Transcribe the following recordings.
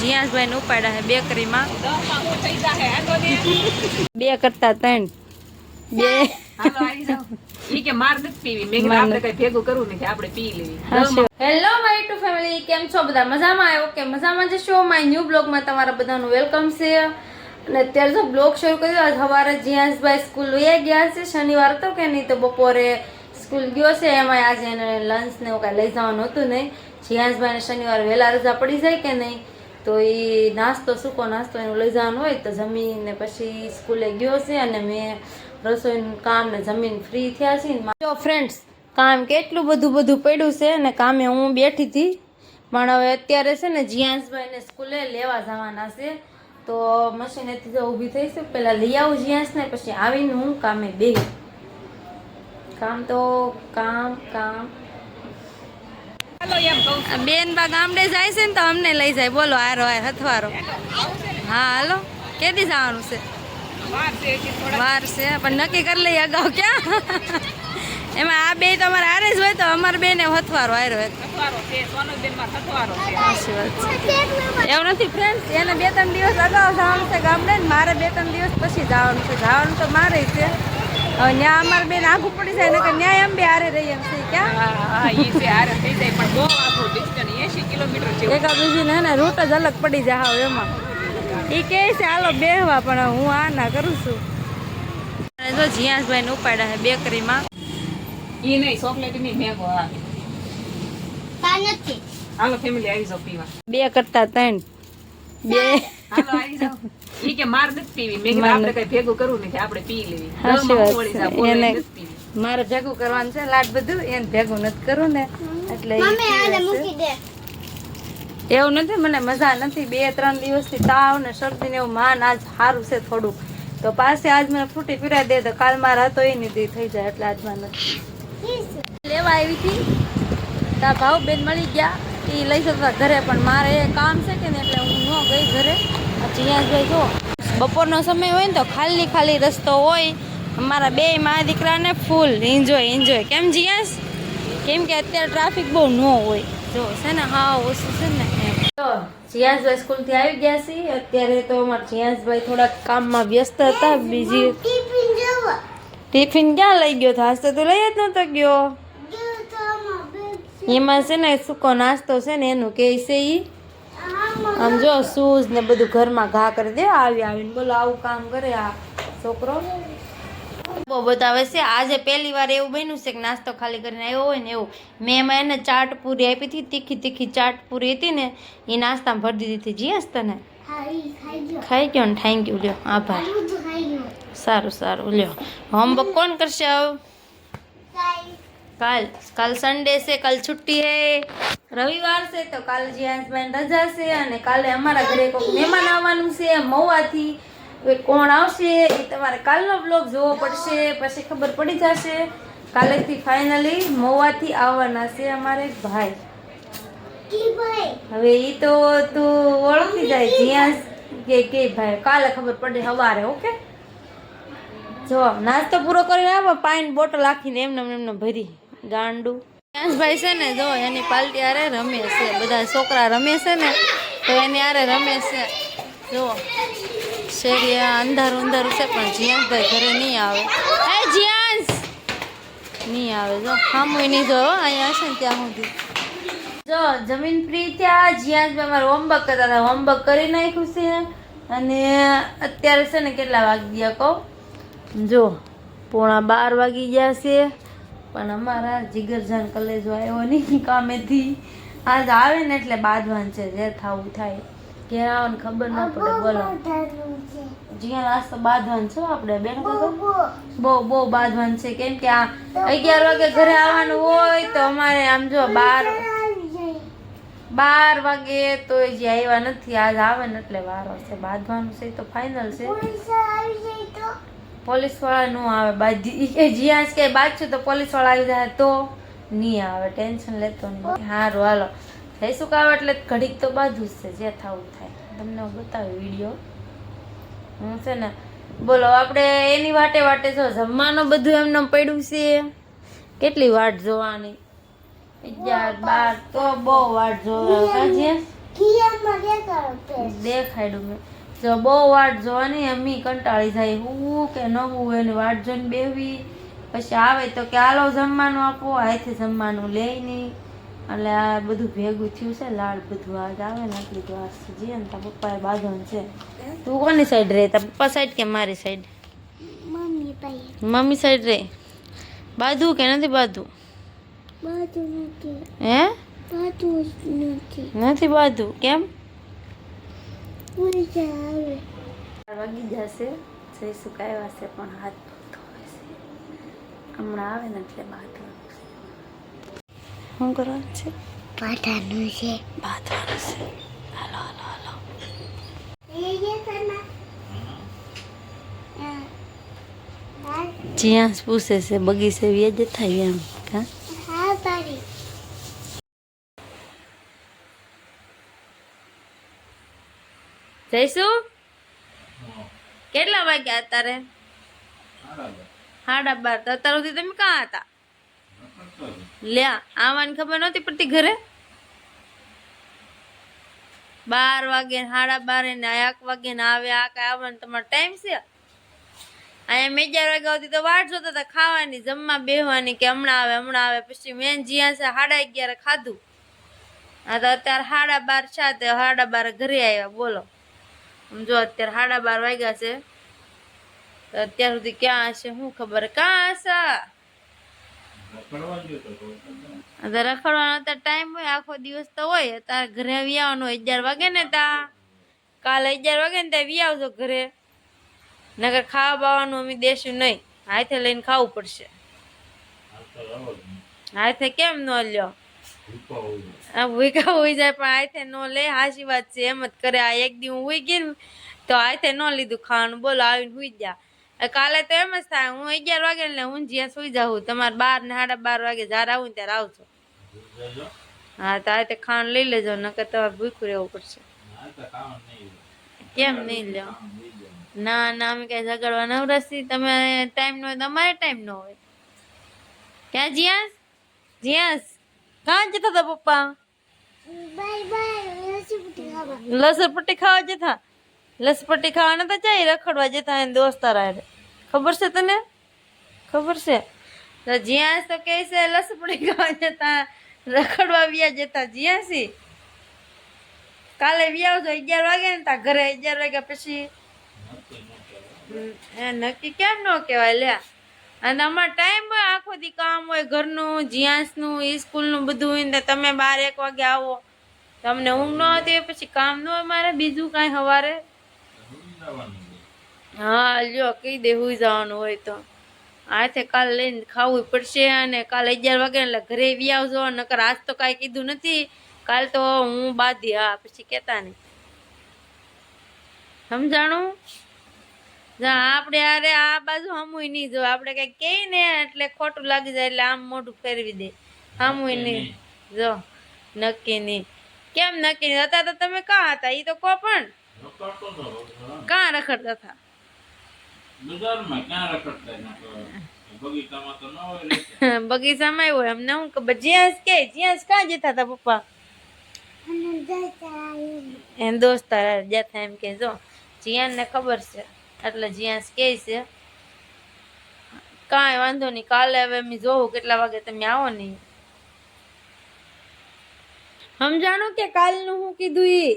જીયાસભાઈ ને ઉપાડ્યા છે બેકરીમાં 2 કરતા 3 2 હેલો માય ટુ ફેમિલી, કેમ છો બધા? મજામાં? ઓકે, મજામાં જશો. માય ન્યુ બ્લોગમાં તમારા બધાનું વેલકમ છે. અને અત્યારે જો બ્લોગ શરૂ કર્યો. આજ સવારે જીયાસભાઈ સ્કૂલ વયા ગયા છે. શનિવાર હતો કે નહીં, તો બપોરે સ્કૂલ ગયો છે. એમાં આજે એને લંચ ને એવું કાંઈ લઈ જવાનું હતું નહીં. જીયાસભાઈને શનિવાર વહેલા રજા પડી જાય કે નહીં, તો એ નાસ્તો સૂકો નાસ્તો એનું લઈ જવાનું હોય તો જમીને પછી સ્કૂલે ગયો છે. અને મેં રસોઈનું કામ ને જમીન ફ્રી થયા છે. જો ફ્રેન્ડ્સ, કામ કેટલું બધું પડ્યું છે. અને કામે હું બેઠી હતી, પણ હવે અત્યારે છે ને જીયાસભાઈને સ્કૂલે લેવા જવાના છે. તો મશીનેથી જો ઊભી થઈ છે, પહેલાં લઈ આવું જીયાસને, પછી આવીને હું કામે બેહું. કામ બેન બા ગામડે જાય છે ને, તો અમને લઈ જાય. બોલો હારો હાર હથવારો. હા હાલો, કેદી જવાનું છે? વાર છે, પણ નક્કી કરી લઈએ અગાઉ. ક્યાં એમાં આ બે તમારે હારે જ હોય, તો અમારે બે ને હથવારો હારો. એવું નથી ફ્રેન્ડ, એને 2-3 દિવસ અગાઉ જવાનું છે ગામડે, ને મારે 2-3 દિવસ પછી જવાનું છે. જવાનું તો મારે છે. હવે ન્યા અમારે બેન આઘું પડી જાય ને, કે ન્યાય એમ બે હારે રહી એમ છે. ક્યાં એકા બીજી ને રૂટ જ અલગ પડી જાય. હવે એમાં એ કહે છે હાલો બેહવા, પણ હું આ ના કરું છું. જો જીયાસભાઈ ને ઉપાડ્યા છે બેકરીમાં. ઈ નહીં, ચોકલેટ ની મેગો. હાલો ફેમિલી આવી જાવ પીવા. 2 કરતા 3 2 હાલો આવી જાવ. ઈ કે માર નથી પીવી. મેં કીધું આપણે કઈ ભેગું કરવું નથી, આપણે પી લેવી. એને મારે ભેગું કરવાનું છે લાડ બધું, એને ભેગું નથી કરવું ને, એટલે એવું નથી. મને મજા નથી. 2-3 દિવસથી તાવ ને શરદી ને એવું માન. આજ સારું છે થોડુંક, તો પાસે આજ મને ફ્રૂટી પીરાઈ દે, તો કાલ મારા હતો એ નથી થઈ જાય. એટલે આજ મને લેવા આવી હતી, તા ભાવ બેન મળી ગયા. એ લઈ જતા ઘરે, પણ મારે એ કામ છે કે ને, એટલે હું ન ગઈ ઘરે. જીયાસભાઈ જો બપોરનો સમય હોય ને, તો ખાલી રસ્તો હોય. અમારા બે મારા દીકરાને ફૂલ એન્જોય. કેમ જીયાસ? કેમ કે અત્યારે ટ્રાફિક બહુ ન હોય. જો છે ને, હા ઓછું છે ને એમ. તો જીયાસભાઈ સ્કૂલથી આવી ગયા છે. અત્યારે તો અમારા જીયાસભાઈ થોડાક કામમાં વ્યસ્ત હતા. બીજી ટિફિન ક્યાં લઈ ગયો હતો? આજ તો તું લઈ જ નતો ગયો. એમાં છે ને સૂકો નાસ્તો છે ને, એનું કે છે ઈ આમ જો શૂઝ ને બધું ઘરમાં ઘા કરી દે. આવીને બોલો આવું કામ કરે આ છોકરો. બહુ બતાવે છે. આજે પહેલી વાર એવું બન્યું છે કે નાસ્તો ખાલી કરીને આવ્યો હોય ને એવું. મેં એમાં એને ચાટ પૂરી આપી હતી, તીખી ચાટ પૂરી હતી ને, એ નાસ્તામાં ભરી દીધી હતી. જીયાસ તને ખાઈ ગયો ને? થેન્ક યુ, લ્યો આભાર. સારું લ્યો. હોમવર્ક કોણ કરશે આવું? કાલ સન્ડે છે, કાલ છુટ્ટી હે, રવિવાર છે, તો કાલે જીયાસભાઈ રજા છે. અને કાલે અમારા ઘરે કોઈ મહેમાન આવવાનું છે મહુવાથી. કોણ આવશે એ તમારે કાલનો બ્લોગ જોવો પડશે, પછી ખબર પડી જશે. કાલેથી ફાઇનલી મહુવાથી આવવાના છે અમારે ભાઈ. હવે એ તો તું ઓળખી જાય જીયાસ કે ભાઈ, કાલે ખબર પડે સવારે. ઓકે, જો નાસ્તો પૂરો કરીને આવો, પાણી બોટલ આખીને એમને ભરી ગાંડું. જીયાસભાઈ છે ને, જો એની પાલટી હારે રમે છે. બધા છોકરા રમે છે ને, તો એની હારે રમે છે. જો શેરી અંધારું છે, પણ જીયાસભાઈ ઘરે નહીં આવે. જીયાસ નહીં આવે. જો સામું નહીં જો અહીંયા હશે ને ત્યાં સુધી. જો જમીન ફ્રી થયા. જીયાસભાઈ અમારે હોમવર્ક કરતા હતા, હોમવર્ક કરી નાખ્યું છે. અને અત્યારે છે ને કેટલા વાગી ગયા કહો? જો 11:15 વાગી ગયા છે. પણ અમારા જીગરજાન કલેજો આવ્યો નહીં કામેથી. આજ આવે ને એટલે બાંધવાન છે, જે થવું થાય. ઘેર આવવાની ખબર ન પડે. બોલો જીયા આજ તો બાંધવાન છો આપણે બેન. બહુ બાંધવાન છે. કેમ કે આ 11 વાગે ઘરે આવવાનું હોય, તો અમારે આમ જો 12 વાગે તો જે આવ્યા નથી. આજ આવે ને એટલે વારો છે બાંધવાનું છે. તો ફાઇનલ છે. પોલીસ વાળા નો આવે બાજી. જીયાસ કે બાજુ તો પોલીસ વાળા આવી જાય તો નહીં આવે. ટેન્શન લેતો નહીં. સારું હાલો જઈશું કાવ એટલે ઘડીક તો બાજુ જ છે, જે થવું થાય. તમને હું બતાવું વિડીયો. હું છે ને બોલો આપણે એની વાટે જો જમવાનું બધું એમને પડ્યું છે. કેટલી વાટ જોવાની? 11-12 તો બહુ વાટ જોવા. દેખાડ્યું મેં જો બહુ વાટ જોવાની અમી કંટાળી જાય હું કે ન હું એની વાટ જોઈને બેહવી પછી આવે તો કે હાલો જમવાનું આપો આથી જમવાનું લે નહીં એટલે આ બધું ભેગું થયું છે લાડ બધું આજ આવે ને એટલી તો આ જીએ ને તારા પપ્પાએ બાંધવાનું છે તું કોની સાઈડ રહે તારા પપ્પા સાઈડ કે મારી સાઈડ મમ્મી સાઈડ રહે બાંધવું કે નથી બાંધવું હે નથી બાંધવું કેમ વાગી જશે જઈ સુકાવ્યા છે પણ હાથ ધોવે છે હમણાં આવે ને એટલે બાંધવાનું છે શું કરવાનું છે બાંધવાનું છે હાલો હાલો હાલો જ્યાં પૂછે છે બગીચે વ્યાજ થાય એમ હા જઈશું કેટલા વાગ્યા અત્યારે 12:30 તો અત્યાર સુધી તમે ક્યાં હતા લ્યા આવવાની ખબર નહોતી પડતી ઘરે 12 વાગે 12:30 ને 1 વાગે ને આવે આ કઈ આવવાનો તમારો ટાઈમ છે અહીંયા 11 વાગ્યા સુધી તો વાટ જોતા હતા ખાવાની જમવા બેહવાની કે હમણાં આવે પછી મેં જ્યાં છે 11:30 ખાધું આ તો અત્યારે 12:30 છે તે 12:30 ઘરે આવ્યા બોલો જો અત્યારે 12:30 વાગ્યા છે તો અત્યાર સુધી ક્યાં હશે શું ખબર ક્યાં હશે રખડવાનો તો ટાઈમ હોય આખો દિવસ તો હોય તારે ઘરે આવી આવવાનું 11 વાગે ને તા કાલે 11 વાગે ને ત્યાં વી આવજો ઘરે નકર ખાવા બાવાનું અમે દેશું નહીં હાથે લઈને ખાવું પડશે હાથે કેમ ન લ્યો ભૂકા હોઈ જાય પણ હાથે ન લે હાચી વાત છે એમ જ કરે આ એક દી હું હોઈ ગઈ ને તો હાથે ન લીધું ખાવાનું બોલો આવીને હુઈ જા કાલે તો એમ જ થાય હું 11 વાગે એટલે હું જ્યાં સુઈ જાઉં તમારે 12 ને 12:30 વાગે જ્યારે આવું ત્યારે આવજો હા તો હાથે ખાવાનું લઈ લેજો નકર તમારે ભૂખ્યું રહેવું પડશે કેમ નહીં લ્યો ના ના અમે કઈ ઝઘડવા નવરાશી તમે ટાઈમ ન હોય તમારે ટાઈમ ન હોય ક્યાં જ્યાંસ કાં જતા હતા પપ્પા લસરપટ્ટી ખાવા જતા લસપટ્ટી ખાવા નતા જાય રખડવા જતા એને દોસ્તાર હારે ખબર છે તને ખબર છે તો જ્યાં તો કે છે લસપટ્ટી ખાવા જતા રખડવા વ્યા જતા જ્યાં સી કાલે વ્યાવજો 11 વાગે ને તા ઘરે 11 વાગ્યા પછી નક્કી કેમ ન કહેવાય લ્યા અને અમારે ટાઈમ હોય આખો દી કામ હોય ઘરનું જ્યાંસનું સ્કૂલનું બધું હોય ને તમે 12-1 વાગે આવો તમને ઊંઘ ન આવતી હોય પછી કામ ન હોય મારે બીજું કાંઈ સવારે હા લ્યો કહી દે હુઈ જવાનું હોય તો હાથે કાલે લઈને ખાવું પડશે અને કાલે 11 વાગે એટલે ઘરે વી આવજો નકર આજ તો કાંઈ કીધું નથી કાલ તો હું બાંધી હા પછી કહેતા નહીં સમજાણું આપણે અરે આ બાજુ હમુય નહીં જો આપણે કઈ કહી ને એટલે ખોટું લાગી જાય એટલે આમ મોઢું ફેરવી દે હમુય નહીં જો નક્કી નહીં કેમ નક્કી નહીં હતા તો તમે કાં હતા એ તો કહો પણ કાં રખડતા હતા બગીચામાં હોય અમને હું ખબર જ્યાં કાં જતા હતા પપ્પા એમ દોસ્તાર જતા એમ કે જો જીયાન ને ખબર છે એટલે જ્યાં કે છે કાંઈ વાંધો નહીં કાલે હવે મેં જોઉં કેટલા વાગે તમે આવો નહીં સમજાણું કે કાલનું હું કીધું ઈ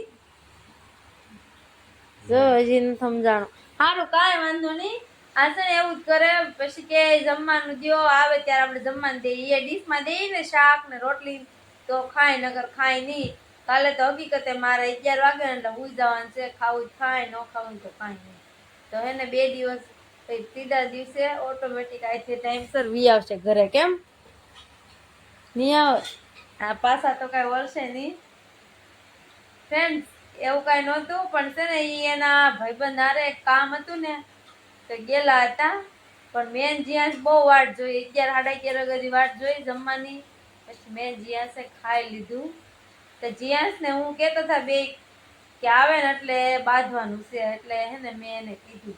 જો હજી નથી સમજાણું સારું કાંઈ વાંધો નહીં આ છે ને એવું જ કરે પછી કે જમવાનું દ્યો આવે ત્યારે આપણે જમવાનું દઈએ એ ડીશમાં દઈએ ને શાક ને રોટલી તો ખાય નગર ખાય નહીં કાલે તો હકીકતે મારે 11 વાગે એટલે હુઈ જવાનું છે ખાવું જ ખાય ન ખાવું તો કાંઈ નહીં તો એને 2 દિવસ ત્રીજા દિવસે ઓટોમેટિક આથી ટાઈમસર વી આવશે ઘરે કેમ નહીં આવે આ પાછા તો કાંઈ વળશે નહીં ફ્રેન્ડ્સ એવું કાંઈ નહોતું પણ છે ને એ એના ભાઈબંધ હારે કામ હતું ને તો ગયેલા હતા પણ મેં જ્યાં બહુ વાટ જોઈ 11-11:30 વાગ્યાની વાટ જોઈ જમવાની પછી મેં જ્યાં ખાઈ લીધું તો જ્યાં ને હું કહેતા હતા બે કે આવે ને એટલે બાંધવાનું છે એટલે હે ને મેં એને કીધું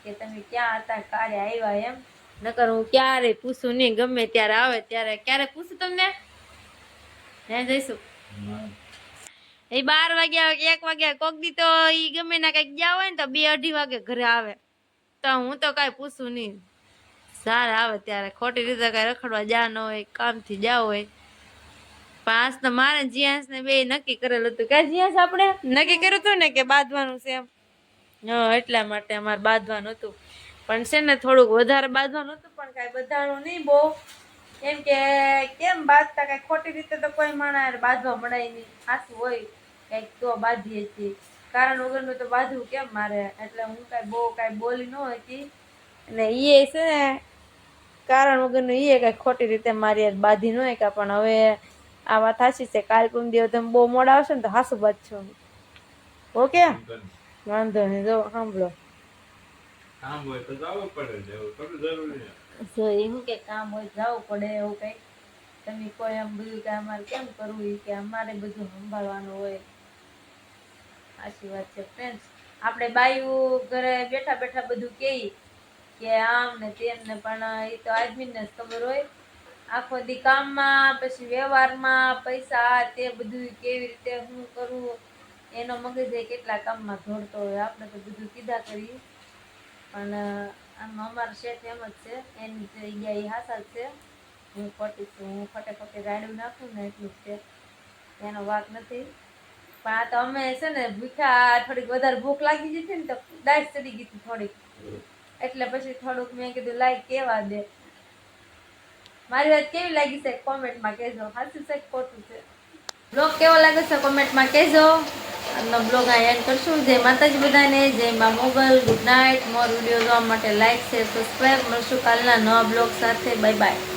કે તમે ક્યાં હતા ક્યારે આવ્યા એમ નકર હું ક્યારે પૂછું નહીં ગમે ત્યારે આવે ત્યારે ક્યારે પૂછું તમને હે જઈશું એ 12 વાગ્યા 1 વાગ્યા કોક દી તો ઈ ગમે ના કઈક ગયા હોય ને તો 2-2:30 વાગે ઘરે આવે તો હું તો કઈ પૂછું નહીં સારા આવે ત્યારે ખોટી રીતે કઈ રખડવા જા ન હોય કામથી જા હોય પણ આજ તો મારે જીયાસ ને બે નક્કી કરેલું હતું કે જીયાસ આપણે નક્કી કર્યું હતું ને કે બાંધવાનું છે એમ હા એટલા માટે અમારે બાંધવાનું હતું પણ છે ને થોડુંક વધારે બાંધવાનું હતું પણ કઈ બધાનું નહીં બહુ કેમ કે કેમ બાંધતા કઈ ખોટી રીતે તો કોઈ માણસ બાંધવા મળે નહીં સાચું હોય કઈક તો બાંધીએ છીએ કારણ વગરનું તો બાંધવું કેમ મારે એટલે હું કઈ બહુ કઈ બોલી ન હતી અને એ છે ને કારણ વગરનું એ કઈ ખોટી રીતે મારી યાર બાંધી ન હોય પણ હવે આ વાત સાચી છે કાલ પૂમ દિવસ તમે બહુ મોડા આવશે ને તો હાસુ બાંધશો ઓકે વાંધો નહીં જો સાંભળો કામ હોય તો જવું પડે ને, એવું થોડું જરૂરી છે. જો એવું કે કામ હોય જવું પડે એવું કઈ તમે કોઈ એમ બધું કે અમારે કેમ કરવું ઈ કે અમારે બધું સંભાળવાનું હોય સાચી વાત છે ફ્રેન્ડ્સ આપણે બાયું ઘરે બેઠા બેઠા બધું કહી કે આમ ને તેમ ને પણ એ તો આદમીને જ ખબર હોય આખો દી કામમાં પછી વ્યવહારમાં પૈસા આ તે બધું કેવી રીતે શું કરવું એનો મગજ એ કેટલા કામમાં દોડતો હોય આપણે તો બધું કીધા કરીએ પણ આમ અમારા શેઠ એમ જ છે એની જગ્યા એ હાસા જ છે હું ખોટી છું હું ખોટે ખોટે રાડું નાખું ને એટલું જ છે એનો વાક નથી પણ આ તો અમે છે ને ભૂખ્યા થોડીક વધારે ભૂખ લાગી ગઈ હતી ને તો ડાયટ ચડી ગઈ હતી થોડીક એટલે પછી થોડુંક મેં કીધું લાઈક કેવા દે મારી વાત કેવી લાગી છે કોમેન્ટમાં કહેજો સાચું છે કે ખોટું છે બ્લોગ કેવો લાગે છે કોમેન્ટમાં કહેજો આજનો બ્લોગ આ એન્ડ કરશું જય માતાજી બધાને જય મા Mogal good night more video જોવા માટે લાઈક શેર સબસ્ક્રાઈબ મળશું કાલના નવા બ્લોગ સાથે બાય બાય